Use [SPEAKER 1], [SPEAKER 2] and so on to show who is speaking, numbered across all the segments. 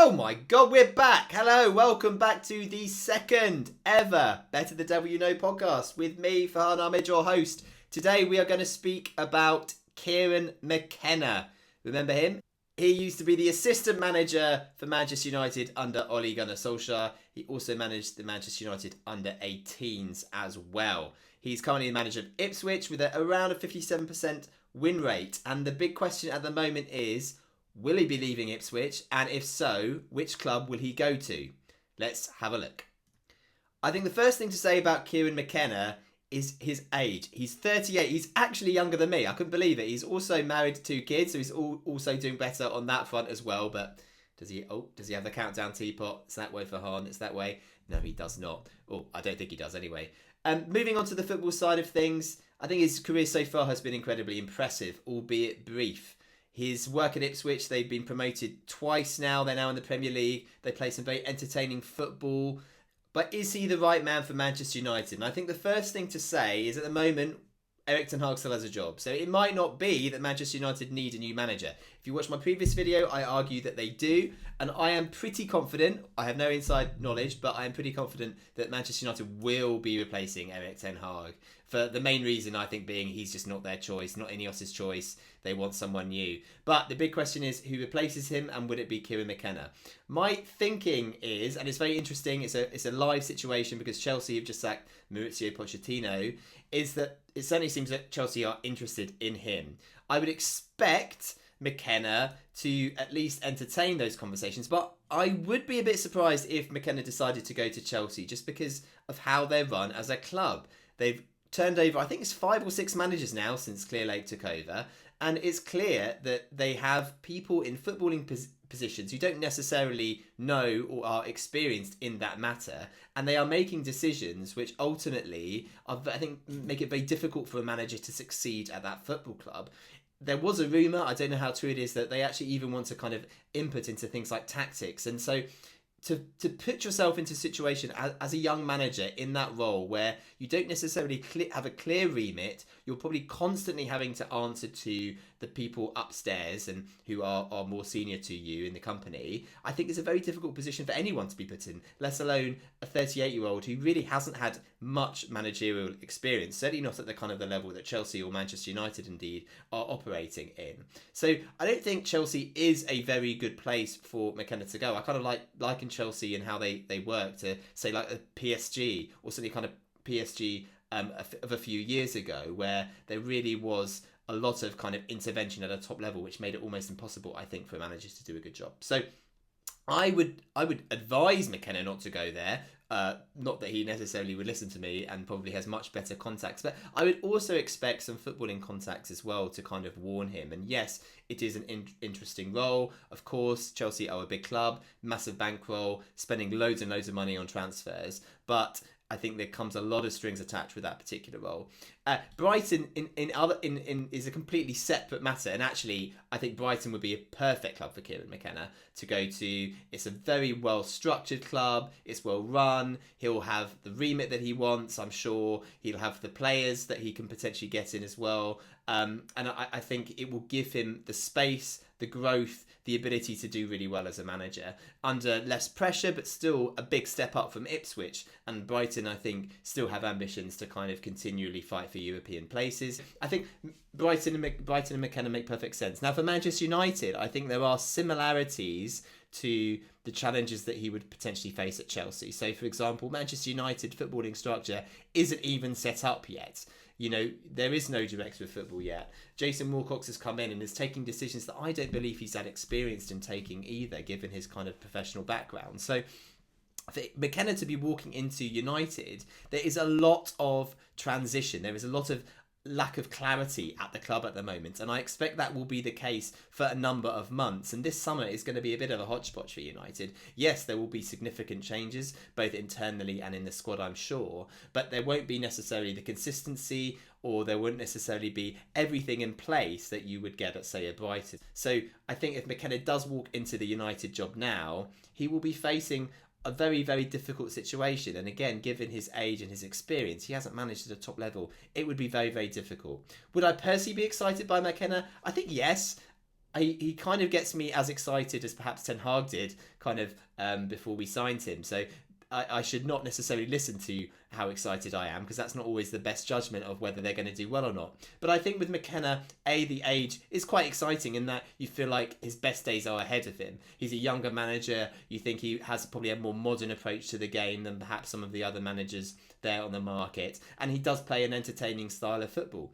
[SPEAKER 1] Oh my god, we're back! Hello, welcome back to the second ever Better the Devil You Know podcast with me, Farhan Ahmed, your host. Today we are going to speak about Kieran McKenna. Remember him? He used to be the assistant manager for Manchester United under Ole Gunnar Solskjaer. He also managed the Manchester United under 18s as well. He's currently the manager of Ipswich with around a 57% win rate. And the big question at the moment is, will he be leaving Ipswich? And if so, which club will he go to? Let's have a look. I think the first thing to say about Kieran McKenna is his age. He's 38. He's actually younger than me. I couldn't believe it. He's also married to 2 kids, so he's also doing better on that front as well. But does he have the countdown teapot? It's that way for Han. It's that way. No, he does not. Oh, I don't think he does anyway. Moving on to the football side of things, I think his career so far has been incredibly impressive, albeit brief. His work at Ipswich, they've been promoted twice now. They're now in the Premier League. They play some very entertaining football. But is he the right man for Manchester United? And I think the first thing to say is at the moment, Erik ten Hag still has a job. So it might not be that Manchester United need a new manager. If you watch my previous video, I argue that they do. And I am pretty confident, I have no inside knowledge, but I am pretty confident that Manchester United will be replacing Erik ten Hag. For the main reason, I think, being he's just not their choice, not Ineos's choice. They want someone new. But the big question is, who replaces him, and would it be Kieran McKenna? My thinking is, and it's very interesting, it's a live situation because Chelsea have just sacked Mauricio Pochettino, is that it certainly seems that Chelsea are interested in him. I would expect McKenna to at least entertain those conversations, but I would be a bit surprised if McKenna decided to go to Chelsea just because of how they're run as a club. They've turned over, I think it's 5 or 6 managers now since Clearlake took over, and it's clear that they have people in footballing positions who don't necessarily know or are experienced in that matter, and they are making decisions which ultimately are, I think, make it very difficult for a manager to succeed at that football club. There was a rumour, I don't know how true it is, that they actually even want to kind of input into things like tactics, and so to put yourself into a situation as a young manager in that role where you don't necessarily have a clear remit, you're probably constantly having to answer to the people upstairs and who are more senior to you in the company. I think it's a very difficult position for anyone to be put in, let alone a 38-year-old who really hasn't had much managerial experience, certainly not at the kind of the level that Chelsea or Manchester United indeed are operating in. So I don't think Chelsea is a very good place for McKenna to go. I kind of liken Chelsea and how they work to, say, like a PSG, or certainly kind of PSG of a few years ago, where there really was a lot of kind of intervention at a top level, which made it almost impossible, I think, for managers to do a good job. So I would advise McKenna not to go there. Not that he necessarily would listen to me and probably has much better contacts, but I would also expect some footballing contacts as well to kind of warn him. And yes, it is an interesting role. Of course, Chelsea are a big club, massive bankroll, spending loads and loads of money on transfers, but I think there comes a lot of strings attached with that particular role. Brighton is a completely separate matter, and actually I think Brighton would be a perfect club for Kieran McKenna to go to. It's a very well structured club, it's well run, he'll have the remit that he wants, I'm sure he'll have the players that he can potentially get in as well, and I think it will give him the space, the growth, the ability to do really well as a manager under less pressure, but still a big step up from Ipswich. And Brighton, I think, still have ambitions to kind of continually fight for European places. I think Brighton and McKenna make perfect sense. Now, for Manchester United, I think there are similarities to the challenges that he would potentially face at Chelsea. So, for example, Manchester United footballing structure isn't even set up yet. You know, there is no director of football yet. Jason Wilcox has come in and is taking decisions that I don't believe he's that experienced in taking either, given his kind of professional background. So for McKenna to be walking into United, there is a lot of transition. There is a lot of lack of clarity at the club at the moment, and I expect that will be the case for a number of months, and this summer is going to be a bit of a hodgepodge for United. Yes, there will be significant changes both internally and in the squad, I'm sure, but there won't be necessarily the consistency, or there wouldn't necessarily be everything in place that you would get at, say, a Brighton. So I think if McKenna does walk into the United job now, he will be facing a very, very difficult situation. And again, given his age and his experience, he hasn't managed at a top level. It would be very, very difficult. Would I personally be excited by McKenna? I think yes. he kind of gets me as excited as perhaps Ten Hag did kind of before we signed him. So I should not necessarily listen to how excited I am, because that's not always the best judgment of whether they're going to do well or not. But I think with McKenna, the age is quite exciting in that you feel like his best days are ahead of him. He's a younger manager. You think he has probably a more modern approach to the game than perhaps some of the other managers there on the market. And he does play an entertaining style of football.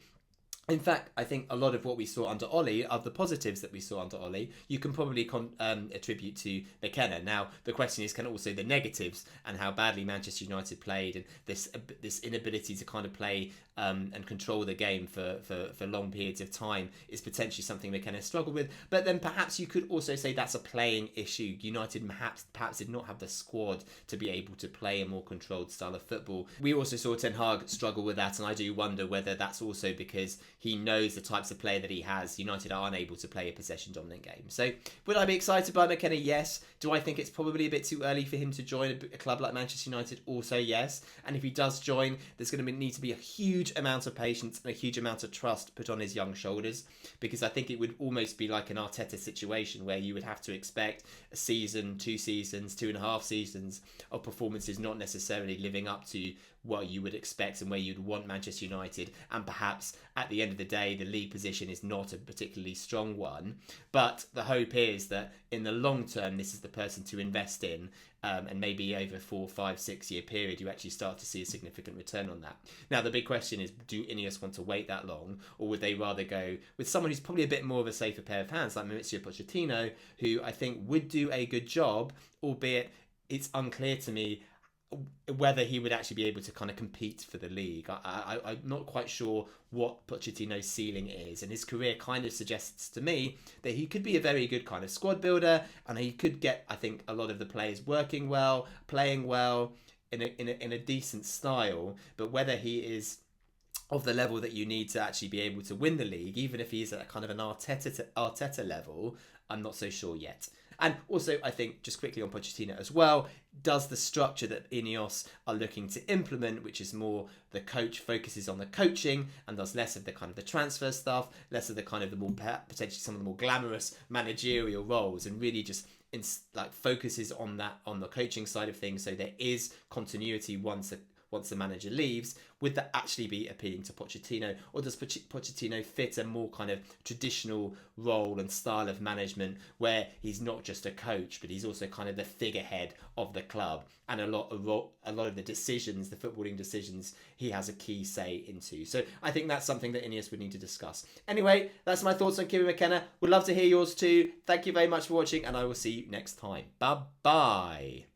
[SPEAKER 1] In fact, I think a lot of what we saw under Ollie, of the positives that we saw under Ollie, you can probably attribute to McKenna. Now, the question is, can also the negatives and how badly Manchester United played, and this inability to kind of play and control the game for long periods of time is potentially something McKenna struggled with. But then perhaps you could also say that's a playing issue. United perhaps did not have the squad to be able to play a more controlled style of football. We also saw Ten Hag struggle with that, and I do wonder whether that's also because he knows the types of player that he has. United are unable to play a possession-dominant game. So, would I be excited by McKenna? Yes. Do I think it's probably a bit too early for him to join a club like Manchester United? Also, yes. And if he does join, there's going to need to be a huge amount of patience and a huge amount of trust put on his young shoulders, because I think it would almost be like an Arteta situation where you would have to expect a season, 2 seasons, 2.5 seasons of performances not necessarily living up to what you would expect and where you'd want Manchester United, and perhaps at the end of the day the league position is not a particularly strong one, but the hope is that in the long term this is the person to invest in, and maybe over 4, 5, 6 year period you actually start to see a significant return on that. Now the big question is, do Ineos want to wait that long, or would they rather go with someone who's probably a bit more of a safer pair of hands like Mauricio Pochettino, who I think would do a good job, albeit it's unclear to me whether he would actually be able to kind of compete for the league. I'm not quite sure what Pochettino's ceiling is, and his career kind of suggests to me that he could be a very good kind of squad builder, and he could get, I think, a lot of the players working well, playing well, in a decent style. But whether he is of the level that you need to actually be able to win the league, even if he's at a kind of an Arteta level, I'm not so sure yet. And also, I think, just quickly on Pochettino as well, does the structure that Ineos are looking to implement, which is more the coach focuses on the coaching and does less of the kind of the transfer stuff, less of the kind of the more potentially some of the more glamorous managerial roles, and really just focuses on the coaching side of things, so there is continuity once the manager leaves, would that actually be appealing to Pochettino? Or does Pochettino fit a more kind of traditional role and style of management where he's not just a coach, but he's also kind of the figurehead of the club, and a lot of the decisions, the footballing decisions, he has a key say into. So I think that's something that Ineos would need to discuss. Anyway, that's my thoughts on Kieran McKenna. Would love to hear yours too. Thank you very much for watching, and I will see you next time. Bye-bye.